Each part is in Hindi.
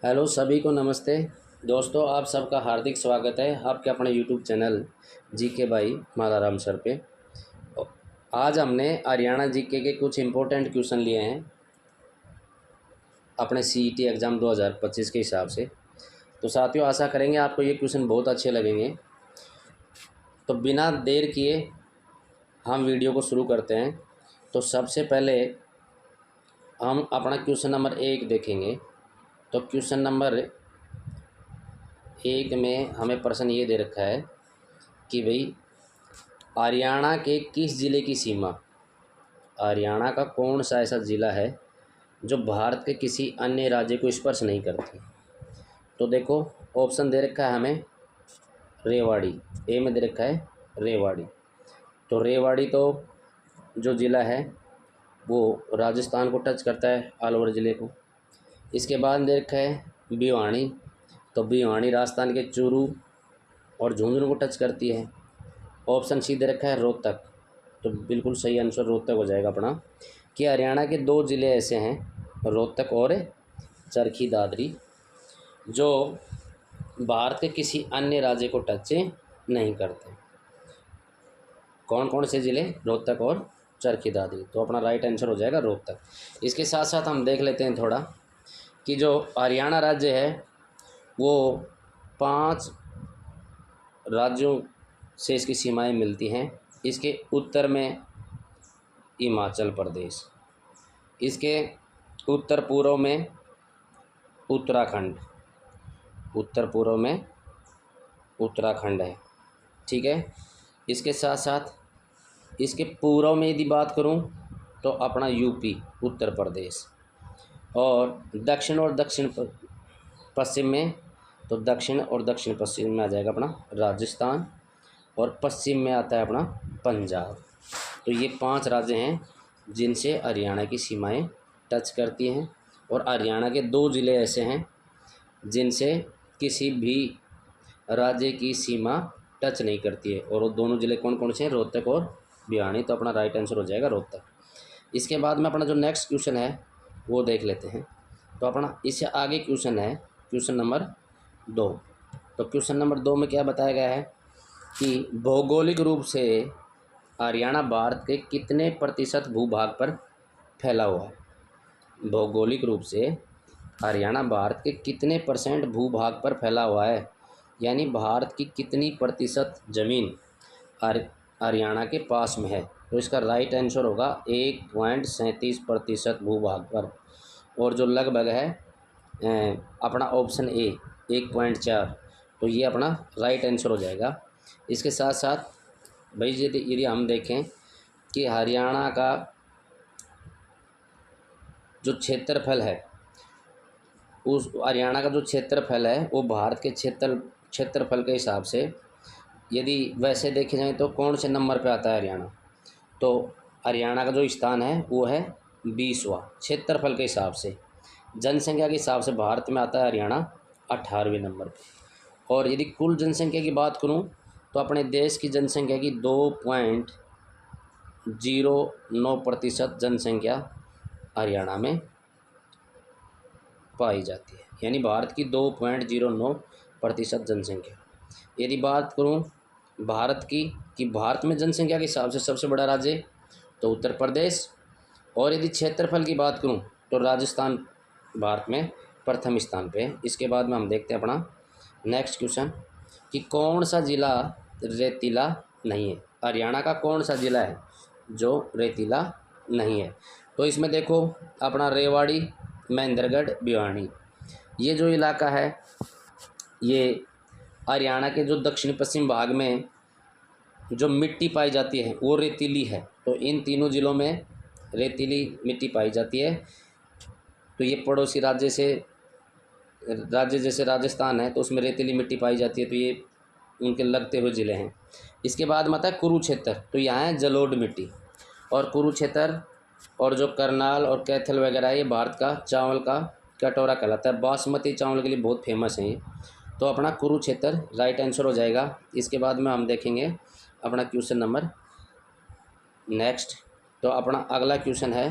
हेलो सभी को नमस्ते। दोस्तों आप सबका हार्दिक स्वागत है आपके अपने YouTube channel GK by Malaram sir पे। आज हमने हरियाणा जीके के कुछ इम्पोर्टेंट क्वेश्चन लिए हैं अपने सीईटी एग्ज़ाम 2025 के हिसाब से। तो साथियों आशा करेंगे आपको ये क्वेश्चन बहुत अच्छे लगेंगे। तो बिना देर किए हम वीडियो को शुरू करते हैं। तो सबसे पहले हम अपना क्वेश्चन नंबर 1 देखेंगे। तो क्वेश्चन नंबर 1 में हमें प्रश्न ये दे रखा है कि भाई हरियाणा के किस ज़िले की सीमा, हरियाणा का कौन सा ऐसा ज़िला है जो भारत के किसी अन्य राज्य को स्पर्श नहीं करती। तो देखो ऑप्शन दे रखा है हमें रेवाड़ी, ए में दे रखा है रेवाड़ी। तो रेवाड़ी तो जो ज़िला है वो राजस्थान को टच करता है, ऑल ओवर ज़िले को। इसके बाद दे रखा है भिवानी, तो भिवानी राजस्थान के चूरू और झुंझुनू को टच करती है। ऑप्शन सी दे रखा है रोहतक, तो बिल्कुल सही आंसर रोहतक हो जाएगा अपना। कि हरियाणा के 2 ज़िले ऐसे हैं रोहतक और चरखी दादरी जो भारत के किसी अन्य राज्य को टच नहीं करते। कौन कौन से ज़िले? रोहतक और चरखी दादरी। तो अपना राइट आंसर हो जाएगा रोहतक। इसके साथ साथ हम देख लेते हैं थोड़ा कि जो हरियाणा राज्य है वो 5 राज्यों से इसकी सीमाएं मिलती हैं। इसके उत्तर में हिमाचल प्रदेश, इसके उत्तर पूर्व में उत्तराखंड, उत्तर पूर्व में उत्तराखंड है, ठीक है। इसके साथ साथ इसके पूर्व में यदि बात करूं तो अपना यूपी उत्तर प्रदेश, और दक्षिण और दक्षिण पश्चिम में, तो दक्षिण और दक्षिण पश्चिम में आ जाएगा अपना राजस्थान, और पश्चिम में आता है अपना पंजाब। तो ये 5 राज्य हैं जिनसे हरियाणा की सीमाएं टच करती हैं। और हरियाणा के 2 ज़िले ऐसे हैं जिनसे किसी भी राज्य की सीमा टच नहीं करती है, और वो दोनों ज़िले कौन कौन से हैं? रोहतक और भिवानी। तो अपना राइट आंसर हो जाएगा रोहतक। इसके बाद में अपना जो नेक्स्ट क्वेश्चन है वो देख लेते हैं। तो अपना इससे आगे क्वेश्चन है क्वेश्चन नंबर 2। तो क्वेश्चन नंबर 2 में क्या बताया गया है कि भौगोलिक रूप से हरियाणा भारत के कितने प्रतिशत भूभाग पर फैला हुआ है। भौगोलिक रूप से हरियाणा भारत के कितने % भूभाग पर फैला हुआ है, यानी भारत की कितनी प्रतिशत ज़मीन हरियाणा के पास में है। तो इसका राइट आंसर होगा 1.37% भूभाग पर, और जो लगभग है अपना ऑप्शन ए 1.4। तो ये अपना राइट आंसर हो जाएगा। इसके साथ साथ भाई यदि हम देखें कि हरियाणा का जो क्षेत्रफल है, उस हरियाणा का जो क्षेत्रफल है वो भारत के क्षेत्रफल के हिसाब से यदि वैसे देखे जाए तो कौन से नंबर पे आता है हरियाणा। तो हरियाणा का जो स्थान है वो है 20वां क्षेत्रफल के हिसाब से। जनसंख्या के हिसाब से भारत में आता है हरियाणा 18वें नंबर पे। और यदि कुल जनसंख्या की बात करूं तो अपने देश की जनसंख्या की 2.09% जनसंख्या हरियाणा में पाई जाती है, यानी भारत की 2.09% जनसंख्या। यदि बात करूं भारत की कि भारत में जनसंख्या के हिसाब से सबसे बड़ा राज्य तो उत्तर प्रदेश, और यदि क्षेत्रफल की बात करूं तो राजस्थान भारत में प्रथम स्थान पे है। इसके बाद में हम देखते हैं अपना नेक्स्ट क्वेश्चन कि कौन सा ज़िला रेतीला नहीं है। हरियाणा का कौन सा ज़िला है जो रेतीला नहीं है। तो इसमें देखो अपना रेवाड़ी, महेंद्रगढ़, भिवानी, ये जो इलाका है ये हरियाणा के जो दक्षिण पश्चिम भाग में जो मिट्टी पाई जाती है वो रेतीली है। तो इन तीनों ज़िलों में रेतीली मिट्टी पाई जाती है। तो ये पड़ोसी राज्य जैसे राजस्थान है तो उसमें रेतीली मिट्टी पाई जाती है, तो ये उनके लगते हुए ज़िले हैं। इसके बाद में आता है कुरुक्षेत्र, तो यहाँ है जलोढ़ मिट्टी। और कुरुक्षेत्र और जो करनाल और कैथल वगैरह है ये भारत का चावल का कटोरा कहलाता है। बासमती चावल के लिए बहुत फेमस है ये। तो अपना कुरुक्षेत्र राइट आंसर हो जाएगा। इसके बाद में हम देखेंगे अपना क्वेश्चन नंबर नेक्स्ट। तो अपना अगला क्वेश्चन है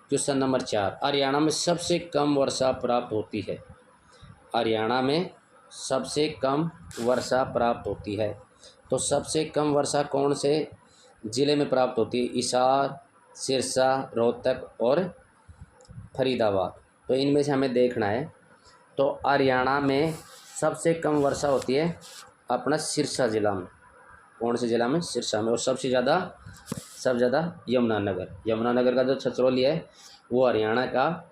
क्वेश्चन नंबर 4। हरियाणा में सबसे कम वर्षा प्राप्त होती है। हरियाणा में सबसे कम वर्षा प्राप्त होती है। तो सबसे कम वर्षा कौन से ज़िले में प्राप्त होती है? हिसार, सिरसा, रोहतक और फरीदाबाद। तो इनमें से हमें देखना है। तो हरियाणा में सबसे कम वर्षा होती है अपना सिरसा ज़िला में। कौन से ज़िला में? सिरसा में। और सबसे ज़्यादा यमुनानगर का जो छछरौली है वो हरियाणा का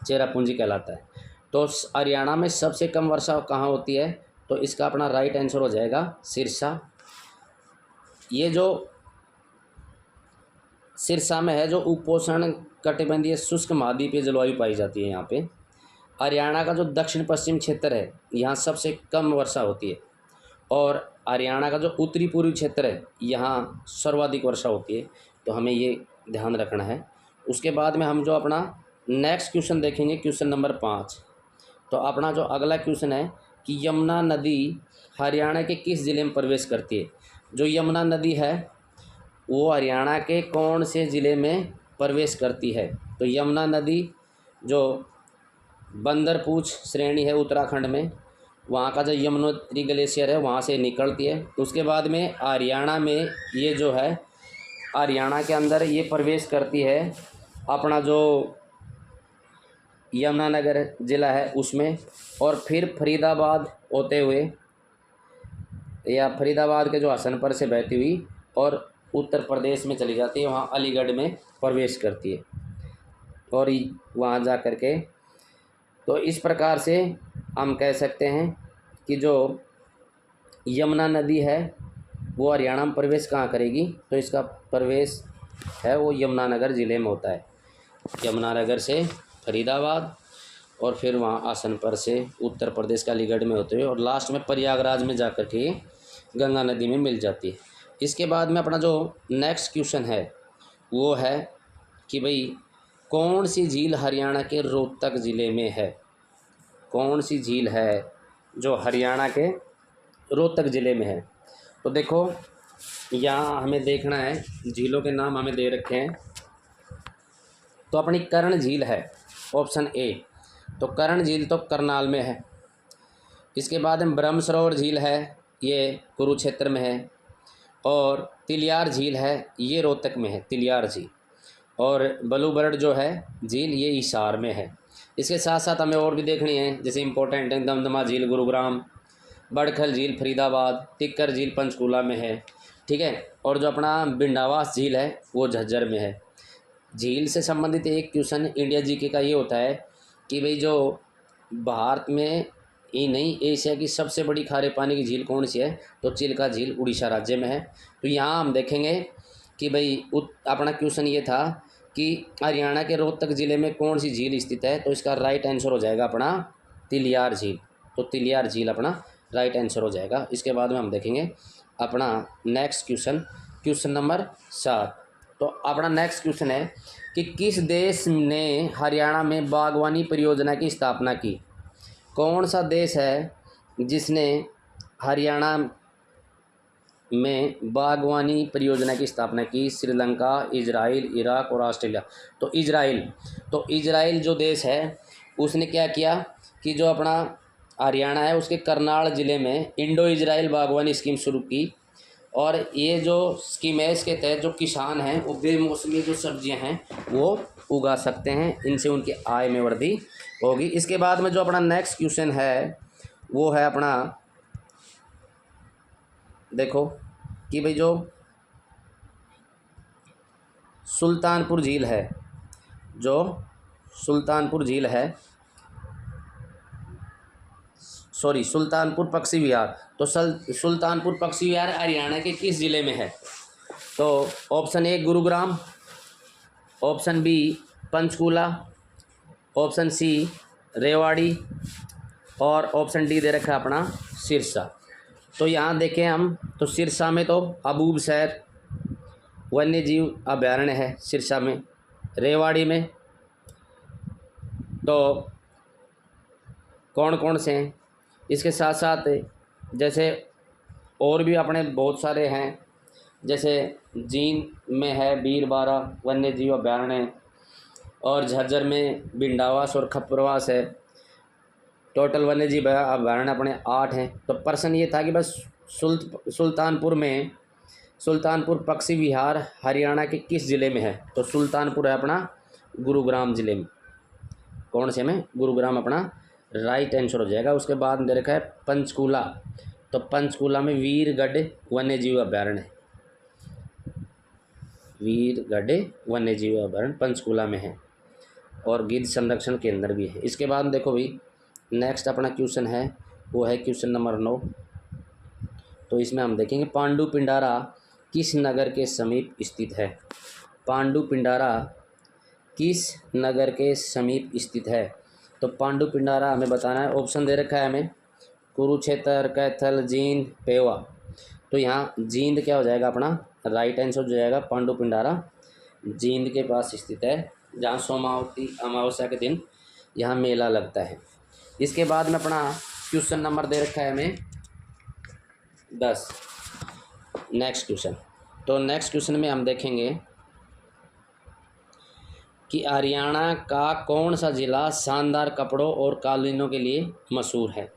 चेरापूंजी कहलाता है। तो हरियाणा में सबसे कम वर्षा कहाँ होती है? तो इसका अपना राइट आंसर हो जाएगा सिरसा। ये जो सिरसा में है जो उपोष्ण कटिबंधीय शुष्क महाद्वीपीय जलवायु पाई जाती है यहाँ पे। हरियाणा का जो दक्षिण पश्चिम क्षेत्र है यहाँ सबसे कम वर्षा होती है, और हरियाणा का जो उत्तरी पूर्वी क्षेत्र है यहाँ सर्वाधिक वर्षा होती है। तो हमें ये ध्यान रखना है। उसके बाद में हम जो अपना नेक्स्ट क्वेश्चन देखेंगे, क्वेश्चन नंबर 5। तो अपना जो अगला क्वेश्चन है कि यमुना नदी हरियाणा के किस ज़िले में प्रवेश करती है? जो यमुना नदी है वो हरियाणा के कौन से ज़िले में प्रवेश करती है? तो यमुना नदी जो बंदरपूछ श्रेणी है उत्तराखंड में, वहाँ का जो यमुनोत्री ग्लेशियर है वहाँ से निकलती है। उसके बाद में हरियाणा में ये जो है हरियाणा के अंदर ये प्रवेश करती है अपना जो यमुनानगर ज़िला है उसमें, और फिर फरीदाबाद होते हुए या फरीदाबाद के जो हसनपुर से बहती हुई और उत्तर प्रदेश में चली जाती है, वहाँ अलीगढ़ में प्रवेश करती है और वहाँ जा कर के। तो इस प्रकार से हम कह सकते हैं कि जो यमुना नदी है वो हरियाणा में प्रवेश कहाँ करेगी? तो इसका प्रवेश है वो यमुनानगर ज़िले में होता है। यमुनानगर से फरीदाबाद और फिर वहाँ आसनपुर से उत्तर प्रदेश का अलीगढ़ में होते हुए और लास्ट में प्रयागराज में जाकर के गंगा नदी में मिल जाती है। इसके बाद में अपना जो नेक्स्ट क्वेश्चन है वो है कि भाई कौन सी झील हरियाणा के रोहतक ज़िले में है? कौन सी झील है जो हरियाणा के रोहतक ज़िले में है? तो देखो यहाँ हमें देखना है, झीलों के नाम हमें दे रखे हैं। तो अपनी कर्ण झील है ऑप्शन ए। तो कर्ण झील तो करनाल में है। इसके बाद में ब्रह्म सरोवर झील है, ये कुरुक्षेत्र में है। और तिलियार झील है, ये रोहतक में है तिलियार झील। और बलूबर्ड जो है झील ये हिसार में है। इसके साथ साथ हमें और भी देखनी है, जैसे इंपॉर्टेंट है दमदमा झील गुरुग्राम, बड़खल झील फरीदाबाद, टिक्कर झील पंचकूला में है, ठीक है। और जो अपना बिंडावास झील है वो झज्जर में है। झील से संबंधित एक क्वेश्चन इंडिया जीके का ये होता है कि भाई जो भारत में ही नहीं एशिया की सबसे बड़ी खारे पानी की झील कौन सी है? तो चिल्का झील उड़ीसा राज्य में है। तो यहाँ हम देखेंगे कि भाई अपना क्वेश्चन ये था कि हरियाणा के रोहतक ज़िले में कौन सी झील स्थित है? तो इसका राइट आंसर हो जाएगा अपना तिलियार झील। तो तिलियार झील अपना राइट आंसर हो जाएगा। इसके बाद में हम देखेंगे अपना नेक्स्ट क्वेश्चन, क्वेश्चन नंबर 7। तो अपना नेक्स्ट क्वेश्चन है कि किस देश ने हरियाणा में बागवानी परियोजना की स्थापना की? कौन सा देश है जिसने हरियाणा में बागवानी परियोजना की स्थापना की? श्रीलंका, इजराइल, इराक और ऑस्ट्रेलिया। तो इजराइल जो देश है उसने क्या किया कि जो अपना हरियाणा है उसके करनाल ज़िले में इंडो इजराइल बागवानी स्कीम शुरू की। और ये जो स्कीम है इसके तहत जो किसान हैं वो बेमौसमी जो सब्जियां हैं वो उगा सकते हैं, इनसे उनकी आय में वृद्धि होगी। इसके बाद में जो अपना नेक्स्ट क्वेश्चन है वो है अपना देखो कि भाई जो सुल्तानपुर झील है, जो सुल्तानपुर झील है सुल्तानपुर पक्षी विहार। तो सुल्तानपुर पक्षी विहार हरियाणा के किस ज़िले में है? तो option A Gurugram, option B Panchkula, option C Rewari और ऑप्शन डी दे रखा है अपना सिरसा। तो यहाँ देखें हम तो सिरसा में तो अबूबसैर वन्य जीव अभ्यारण्य है सिरसा में। रेवाड़ी में तो कौन कौन से हैं? इसके साथ साथ जैसे और भी अपने बहुत सारे हैं, जैसे जींद में है बीरबारा वन्य जीव अभ्यारण्य और झज्जर में बिंडावास और खपरवास है। टोटल वन्यजीव अभयारण्य अपने 8 हैं। तो प्रश्न ये था कि बस सुल्तानपुर पक्षी विहार हरियाणा के किस ज़िले में है? तो सुल्तानपुर है अपना गुरुग्राम ज़िले में। कौन से में? गुरुग्राम अपना राइट आंसर हो जाएगा। उसके बाद दे रखा है पंचकूला, तो पंचकूला में वीरगढ़ वन्यजीव अभयारण्य है। वीरगढ़ वन्यजीव अभयारण्य पंचकूला में है और गिद्ध संरक्षण केंद्र भी है। इसके बाद देखो भाई नेक्स्ट अपना क्वेश्चन है, वो है क्वेश्चन नंबर 9। तो इसमें हम देखेंगे पांडु पिंडारा किस नगर के समीप स्थित है? पांडु पिंडारा किस नगर के समीप स्थित है? तो पांडु पिंडारा हमें बताना है। ऑप्शन दे रखा है हमें कुरुक्षेत्र, कैथल, जींद, पेवा। तो यहाँ जींद क्या हो जाएगा अपना राइट आंसर हो जाएगा। पांडु पिंडारा जींद के पास स्थित है, जहाँ सोमावती अमावस्या के दिन यहाँ मेला लगता है। इसके बाद में अपना क्वेश्चन नंबर दे रखा है हमें 10। नेक्स्ट क्वेश्चन, तो नेक्स्ट क्वेश्चन में हम देखेंगे कि हरियाणा का कौन सा ज़िला शानदार कपड़ों और कालीनों के लिए मशहूर है?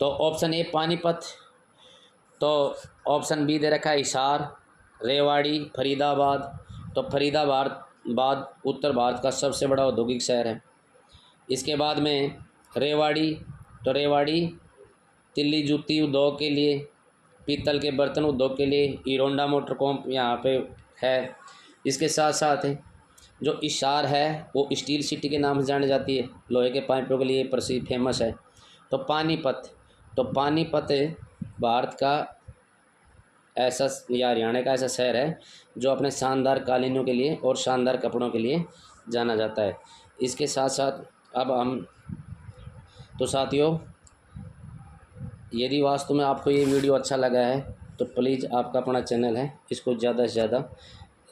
तो ऑप्शन ए पानीपत, तो ऑप्शन बी दे रखा है हिसार, रेवाड़ी, फरीदाबाद। तो फरीदाबाद उत्तर भारत का सबसे बड़ा औद्योगिक शहर है। इसके बाद में रेवाड़ी, तो रेवाड़ी तिल्ली जूती उद्योग के लिए, पीतल के बर्तन उद्योग के लिए, हीरोंडा मोटर कॉम्प यहाँ पे है। इसके साथ साथ जो हिसार है वो स्टील सिटी के नाम से जानी जाती है, लोहे के पाइपों के लिए प्रसिद्ध फेमस है। तो पानीपत भारत का ऐसा या हरियाणा का ऐसा शहर है जो अपने शानदार कालीनों के लिए और शानदार कपड़ों के लिए जाना जाता है। इसके साथ साथ अब हम तो साथियों, यदि वास्तव में आपको ये वीडियो अच्छा लगा है तो प्लीज़ आपका अपना चैनल है, इसको ज़्यादा से ज़्यादा